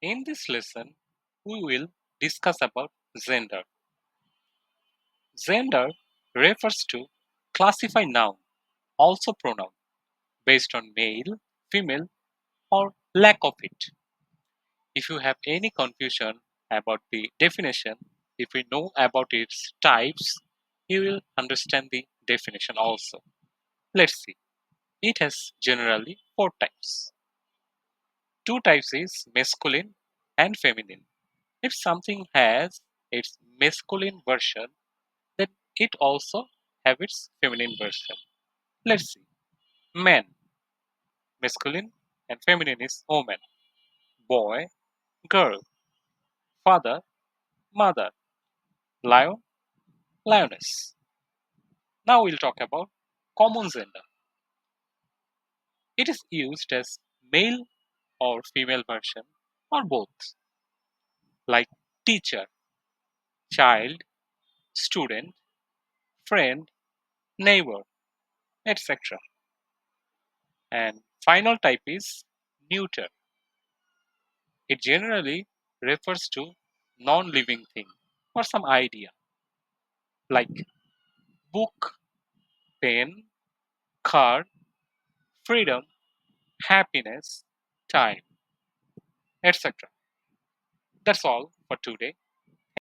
In this lesson, we will discuss about gender. Gender refers to classify noun, also pronoun, based on male, female, or lack of it. If you have any confusion about the definition, if we know about its types, you will understand the definition also. Let's see. It has generally four types. Two types is masculine and feminine. If something has its masculine version, then it also have its feminine version. Let's see. Man, masculine and feminine is woman, boy, girl, father, mother, lion, lioness. Now we'll talk about common gender. It is used as male or female version or both, like teacher, child, student, friend, neighbor, etc. And final type is neuter. It generally refers to non-living thing or some idea like book, pen, car, freedom, happiness, time, etc. That's all for today.